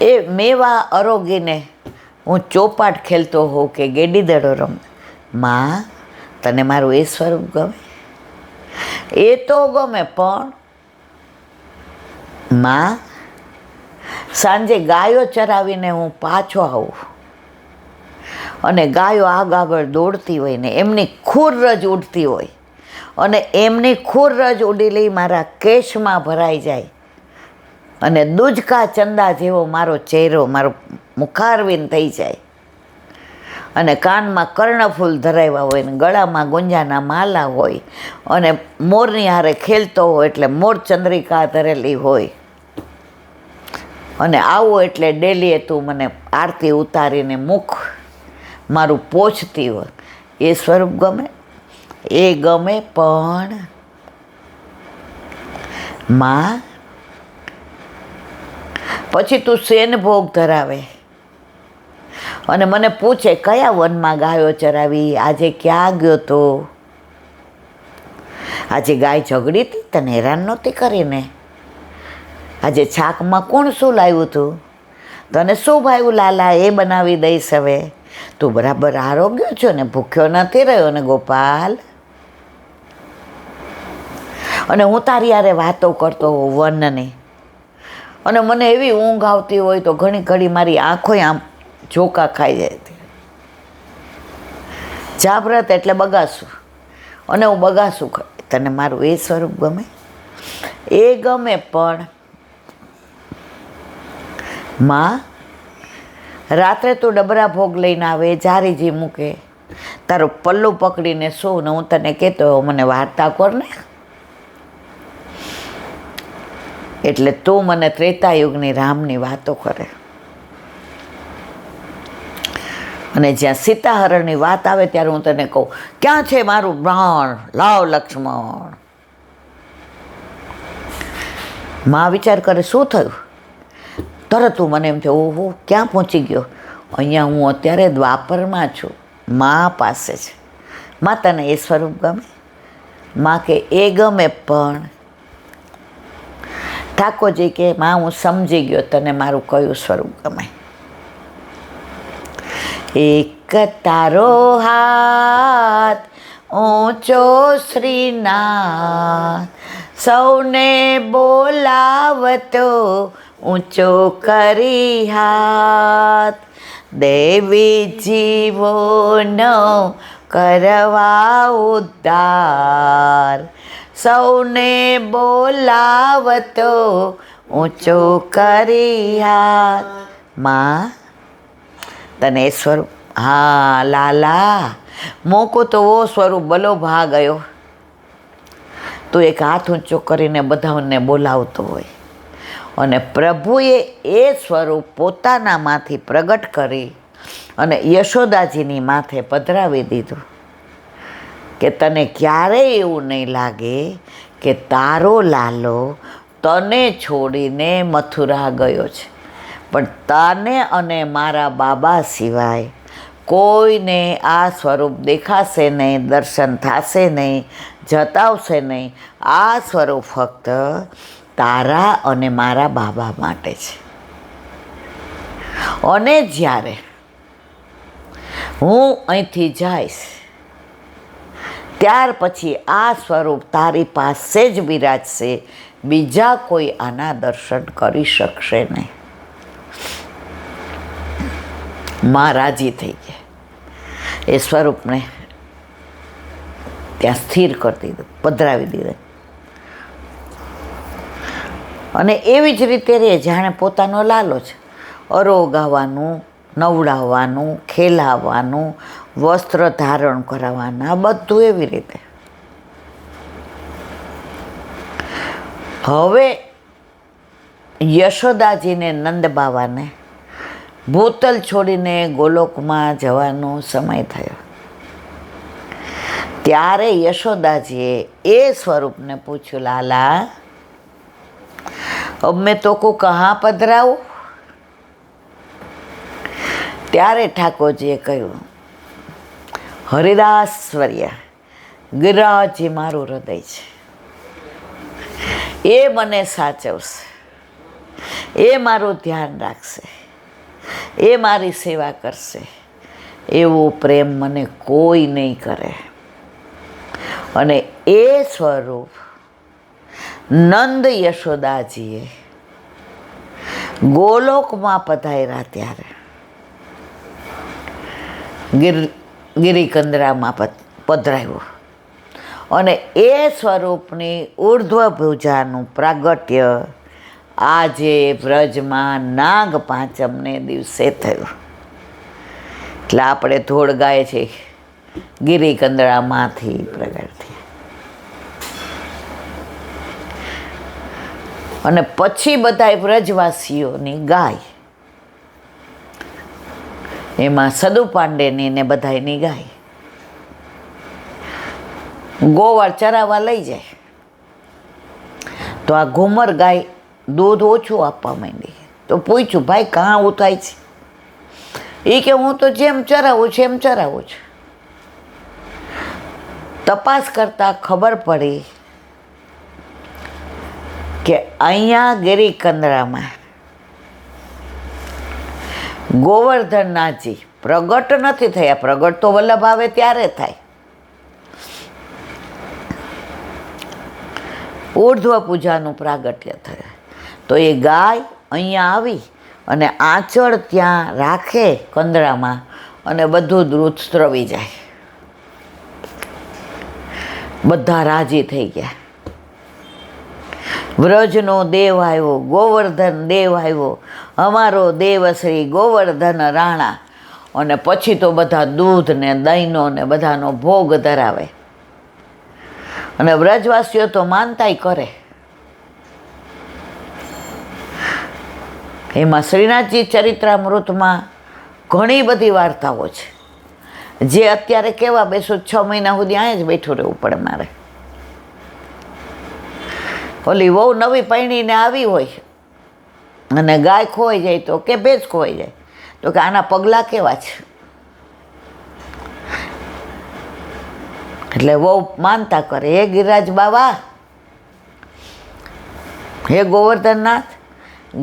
એ મેવા અરોગીને હું ચોપાટ ખેલતો હોઉં કે ગેડી દડો રમ, માં તને મારું એ સ્વરૂપ ગમે? એ તો ગમે, પણ માં સાંજે ગાયો ચરાવીને હું પાછો આવું અને ગાયો આગળ દોડતી હોય ને એમની ખુર જ ઉડતી હોય અને એમની ખુર જ ઉડેલી મારા કેશમાં ભરાઈ જાય અને દૂજકા ચંદા જેવો મારો ચહેરો, મારો મુખારવિન થઈ જાય અને કાનમાં કર્ણફૂલ ધરાવ્યા હોય ને ગળામાં ગુંજાના માલા હોય અને મોરની હારે ખેલતો હોય એટલે મોર ચંદ્રિકા ધરેલી હોય અને આવું એટલે ડેલીએ તું મને આરતી ઉતારીને મુખ મારું પોછતી હોય, એ સ્વરૂપ ગમે? એ ગમે, પણ માં પછી તું શેન ભોગ ધરાવે અને મને પૂછે કયા વનમાં ગાયો ચરાવી, આજે ક્યાં ગયો તો? આજે ગાય ઝઘડી હતી, તને હેરાન નહોતી કરીને? આજે છાકમાં કોણ શું લાવ્યું હતું? તને શું ભાવ્યું લાલા, એ બનાવી દઈશ. હવે તું બરાબર આરોગ્ય છો ને, ભૂખ્યો નથી રહ્યો ને ગોપાલ? અને હું તારી હારે વાતો કરતો હોઉં વનની અને મને એવી ઊંઘ આવતી હોય તો ઘણી ઘડી મારી આંખો આમ ઝોકા ખાઈ જાય છે. જાગ્રત એટલે બગાસું અને હું બગાસું ખાઈ. તને મારું એ સ્વરૂપ ગમે? એ ગમે, પણ માં રાત્રે તું ડબરા ભોગ લઈને આવે, જારીજી મૂકે, તારો પલ્લું પકડીને શું ને હું તને કહેતો મને વાર્તા કર ને, એટલે તું મને ત્રેતાયુગની રામની વાતો કરે અને જ્યાં સીતાહરણની વાત આવે ત્યારે હું તને કહું ક્યાં છે મારું પ્રાણ, લાવ લક્ષ્મણ. માં વિચાર કરે શું થયું? તરત તું મને એમ છે ઓહો ક્યાં પહોંચી ગયો? અહીંયા હું અત્યારે દ્વાપરમાં છું, મા પાસે છે. માં તને એ સ્વરૂપ ગમે? માં કે એ ગમે, પણ ઠાકોરજી કે માં હું સમજી ગયો તને મારું કયું સ્વરૂપ ગમે. એક તારો હાથ ઊંચો શ્રીનાથ, સૌને બોલાવતો ઊંચો કરી હાથ, દેવી જીવોનો કરવા ઉદ્ધાર, સૌને બોલાવતો ઊંચો કરી હાથ. માં તને એ સ્વરૂપ? હા લાલા, મોકો તો વો સ્વરૂપ બલો ભા ગયો. તું એક હાથ ઊંચો કરીને બધાને બોલાવતો હોય અને પ્રભુએ એ સ્વરૂપ પોતાનામાંથી પ્રગટ કરી અને યશોદાજીની માથે પધરાવી દીધું કે તને ક્યારેય એવું નહીં લાગે કે તારો લાલો તને છોડીને મથુરા ગયો છે, પણ તને અને મારા બાબા સિવાય કોઈને આ સ્વરૂપ દેખાશે નહીં, દર્શન થશે નહીં, જતાવશે નહીં. આ સ્વરૂપ ફક્ત તારા અને મારા બાબા માટે છે. અને જ્યારે હું અહીંથી જઈશ ત્યાર પછી આ સ્વરૂપ તારી પાસે જ બિરાજશે, બીજા કોઈ આના દર્શન કરી શકશે નહીં. માં રાજી થઈ ગયા, એ સ્વરૂપને ત્યાં સ્થિર કરી દીધું, પધરાવી દીધું. અને એવી જ રીતે રે જાણે પોતાનો લાલો છે. અરોગાવાનું, નવડાવવાનું, ખેલાવવાનું, વસ્ત્ર ધારણ કરાવવાના, બધું એવી રીતે. હવે યશોદાજીને નંદબાવાને ભૂતલ છોડીને ગોલોકમાં જવાનો સમય થયો. ત્યારે યશોદાજીએ એ સ્વરૂપને પૂછ્યું, લાલા अब मैं तो को कहाँ पधराऊँ? ત્યારે ઠાકોરજીએ કહ્યું, હરિદાસવર્ય ગિરાજી મારું હૃદય છે, એ મને સાચવશે. એ મારું ધ્યાન રાખશે, એ મારી સેવા કરશે, એવો પ્રેમ મને કોઈ નહીં કરે. અને એ સ્વરૂપ નંદ યશોદાજીએ ગોલોકમાં પધાર્યા ત્યારે ગિરિકંદરામાં પધરાવ્યું. અને એ સ્વરૂપની ઉર્ધ્વ ભુજાનું પ્રાગટ્ય આજે વ્રજમાં નાગ પાંચમને દિવસે થયું. એટલે આપણે ધોળ ગાય છે, ગિરિકંદરામાંથી પ્રગટ થયા. અને પછી બધા વ્રજવાસીઓની ગાય, એમાં સદુ પાંડેની ને બધાની ગાય ગોવાળ ચરાવવા લઈ જાય. તો આ ઘુમર ગાય દૂધ ઓછું આપવા માંડી. તો પૂછ્યું, ભાઈ કાં આવું થાય છે? એ કે હું તો જેમ ચરાવું છું એમ ચરાવું છું. તપાસ કરતાં ખબર પડી કે અહીંયા ગિરિકંદરામાં ગોવર્ધનનાથજી પ્રગટ નથી થયા. પ્રગટ તો વલ્લભ આવે ત્યારે થાય. ઉર્ધ્વ પૂજાનું પ્રાગટ્ય થયા. તો એ ગાય અહીંયા આવી અને આંચળ ત્યાં રાખે કંદરામાં, અને બધું દૂધ સ્રવી જાય. બધા રાજી થઈ ગયા. વ્રજનો દેવ આવ્યો, ગોવર્ધન દેવ આવ્યો, અમારો દેવ શ્રી ગોવર્ધન રાણા. અને પછી તો બધા દૂધ ને દહીંનો ને બધાનો ભોગ ધરાવે. અને વ્રજવાસીઓ તો માનતાય કરે. એમાં શ્રીનાથજી ચરિત્રામૃતમાં ઘણી બધી વાર્તાઓ છે, જે અત્યારે કેવા બેસો 6 મહિના સુધી અહીંયા જ બેઠું રહેવું પડે મારે. ઓલી વહુ નવી પૈણીને આવી હોય અને ગાય ખોવાઈ જાય તો કે ભેંસ ખોવાઈ જાય તો કે આના પગલાં કેવા છે. એટલે વહુ માનતા કરે, હે ગિરિરાજ બાવા, હે ગોવર્ધનનાથ,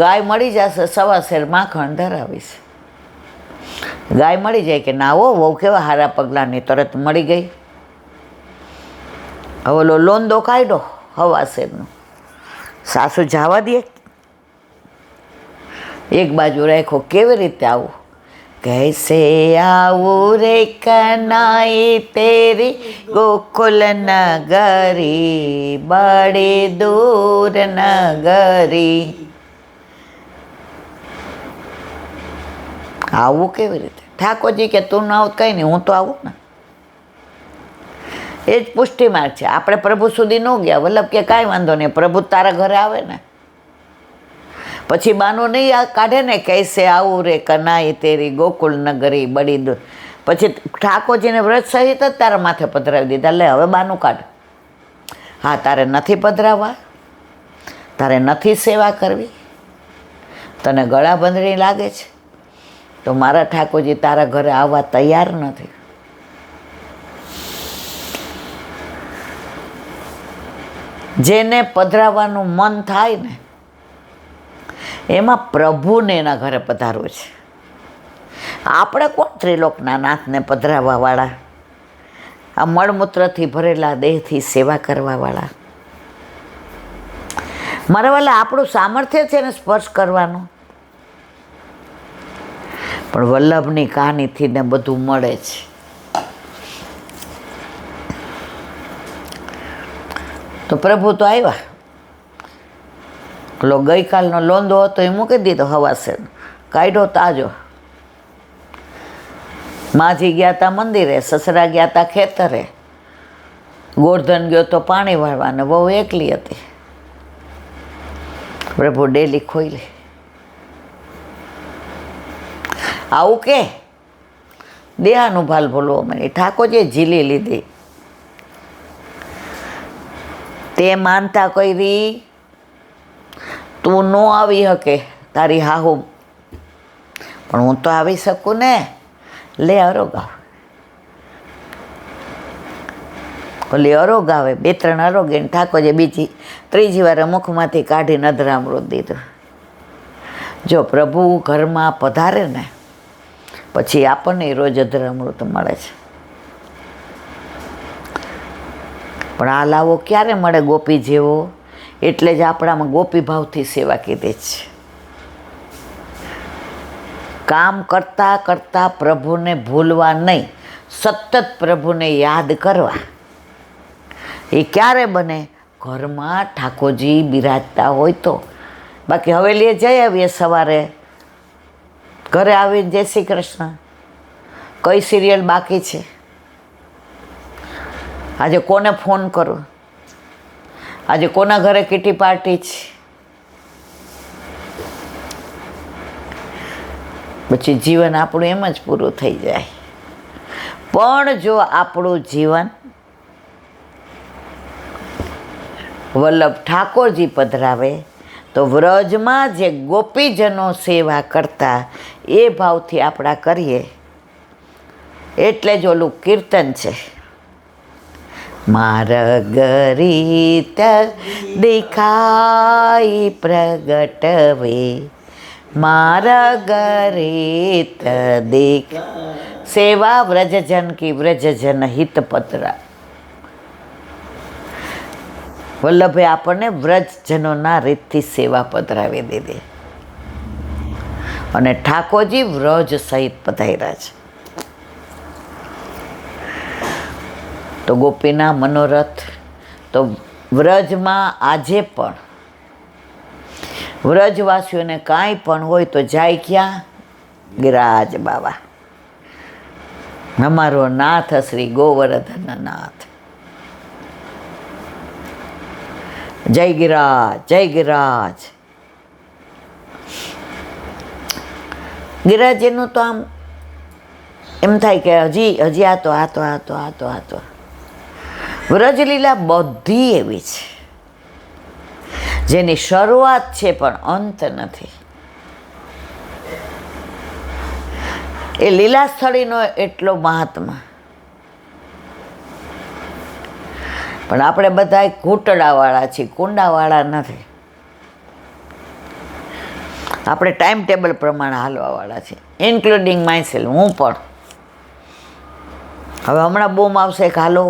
ગાય મળી જશે, સવા શેર માખણ ધરાવીશ. ગાય મળી જાય કે ના હો, વહુ કેવા હારા પગલાંની, તરત મળી ગઈ. હવે ઓલો લોંદો કાઢ્યો હવા શેરનો, સાસુ જવા દે, એક બાજુ રાખો. કેવી રીતે આવું? कैसे आऊँ रे कनाई तेरी गोकुल नगरी, बड़े दूर नगरी. આવું કેવી રીતે? ઠાકોરજી કે તું ના આવ કંઈ નહીં, હું તો આવું ને. એ જ પુષ્ટિ માર્ગ છે. આપણે પ્રભુ સુધી ન ગયા. વલ્લભ કે કાંઈ વાંધો નહીં, પ્રભુ તારા ઘરે આવે ને. પછી બાનો નહીં કાઢે ને, કૈસે આવું રે કનાઈ તેરી ગોકુળ નગરી બડી દૂર. પછી ઠાકોરજીને વ્રત સહિત જ તારા માથે પધરાવી દીધા. લે હવે બાનું કાઢ. હા, તારે નથી પધરાવવા, તારે નથી સેવા કરવી, તને ગળા બંધણી લાગે છે, તો મારા ઠાકોરજી તારા ઘરે આવવા તૈયાર નથી. જેને પધરાવવાનું મન થાય ને, એમાં પ્રભુને એના ઘરે પધારવું છે. આપણે કોણ ત્રિલોકના નાથને પધરાવવાવાળા, આ મળમૂત્રથી ભરેલા દેહથી સેવા કરવાવાળા. મારા વાલા, આપણું સામર્થ્ય છે ને સ્પર્શ કરવાનું, પણ વલ્લભની કહાનીથી ને બધું મળે છે. તો પ્રભુ તો આવ્યા. પેલો ગઈકાલનો લોંદો હતો એ મૂકી દીધો હવાસેર, કાઢ્યો તાજો. માજી ગયા તા મંદિરે, સસરા ગયા તા ખેતરે, ગોરધન ગયો તો પાણી વાળવા, ને બહુ એકલી હતી. પ્રભુ ડેલી ખોઈ. આવું કે દેહાનું ભાલ ભૂલવો મને ઠાકોરજીએ ઝીલી લીધી. તે માનતા કરી, તું ન આવી શકે તારી હાહુ, પણ હું તો આવી શકું ને. લે અરોગાવ. ઓલી અરોગાવે 2-3 અરોગીને ઠાકોરજી ત્રીજી વાર મુખમાંથી કાઢીને અધરામૃત દીધું. જો પ્રભુ ઘરમાં પધારે ને પછી આપણને રોજ અધરામૃત મળે છે. પણ આ લાવો ક્યારે મળે ગોપી જેવો? એટલે જ આપણામાં ગોપી ભાવથી સેવા કીધી છે. કામ કરતાં કરતાં પ્રભુને ભૂલવા નહીં, સતત પ્રભુને યાદ કરવા. એ ક્યારે બને? ઘરમાં ઠાકોરજી બિરાજતા હોય તો. બાકી હવેલીએ જઈ આવીએ સવારે, ઘરે આવીને જય શ્રી કૃષ્ણ, કઈ સિરિયલ બાકી છે, આજે કોને ફોન કરું, આજે કોના ઘરે કીટી પાર્ટી છે. પછી જીવન આપણું એમ જ પૂરું થઈ જાય. પણ જો આપણું જીવન વલ્લભ ઠાકોરજી પધરાવે તો વ્રજમાં જે ગોપીજનો સેવા કરતા એ ભાવથી આપણા કરીએ. એટલે જ ઓલું કીર્તન છે, માર્ગરીત દેખાય પ્રગટ વે, માર્ગરીત દેખ સેવા વ્રજજન કી વ્રજજન હિત પતરા. વલ્લભે આપણને વ્રજજનોના રીતથી સેવા પધરાવી દીધી અને ઠાકોરજી વ્રજ સહિત પધાર્યા છે. તો ગોપીના મનોરથ તો વ્રજમાં આજે પણ વ્રજવાસીઓને કાંઈ પણ હોય તો જાય ક્યાં? ગિરાજ બાબા, અમારો નાથ શ્રી ગોવર્ધન નાથ. જય ગિરાજ, જય ગિરાજ. ગિરાજીનું તો આમ એમ થાય કે હજી આ તો વ્રજલીલા બધી એવી છે જેની શરૂઆત છે પણ અંત નથી. એ લીલા સ્થળીનો એટલો મહાત્મા. પણ આપણે બધા ઘૂંટડાવાળા છીએ, કુંડાવાળા નથી. આપણે ટાઈમ ટેબલ પ્રમાણે હાલવાવાળા છીએ, ઇન્ક્લુડિંગ માયસેલ્ફ, હું પણ. હવે હમણાં બૂમ આવશે કે હાલો,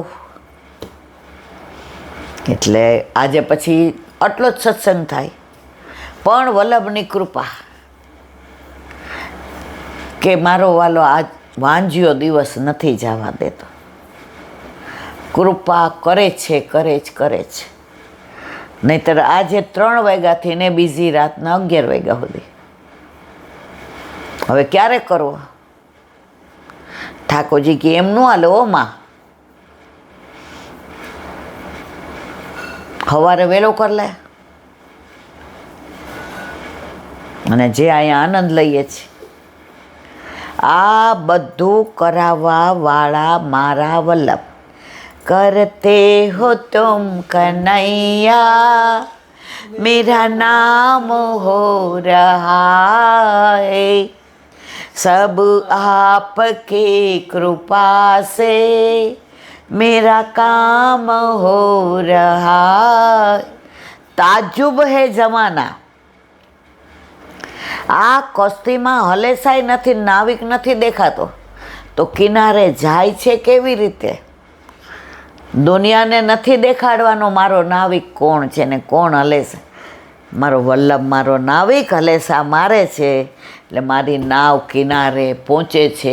એટલે આજે પછી આટલો જ સત્સંગ થાય. પણ વલ્લભની કૃપા કે મારો વાલો આજ વાંજ્યો દિવસ નથી જવા દેતો. કૃપા કરે છે. નહીંતર આજે 3 વાગ્યાથી ને બીજી રાતના 11 વાગ્યા સુધી. હવે ક્યારે કરવો? ઠાકોરજી કે એમ ન હાલે ઓ માં, સવારે વહેલો કર લે. અને જે અહીંયા આનંદ લઈએ છીએ, આ બધું કરાવવા વાળા મારા વલ્લભ. करते हो तुम कन्हैया, मेरा नाम हो रहा है, सब आपके कृपा से मेरा काम हो रहा. ताजुब है जमाना. આ કસ્તીમાં હલેસાઈ નથી, નાવિક નથી દેખાતો તો કિનારે જાય છે કેવી રીતે? દુનિયાને નથી દેખાડવાનો મારો નાવિક કોણ છે ને કોણ હલેસા. મારો વલ્લભ, મારો નાવિક હલેસા મારે છે એટલે મારી નાવ કિનારે પહોંચે છે.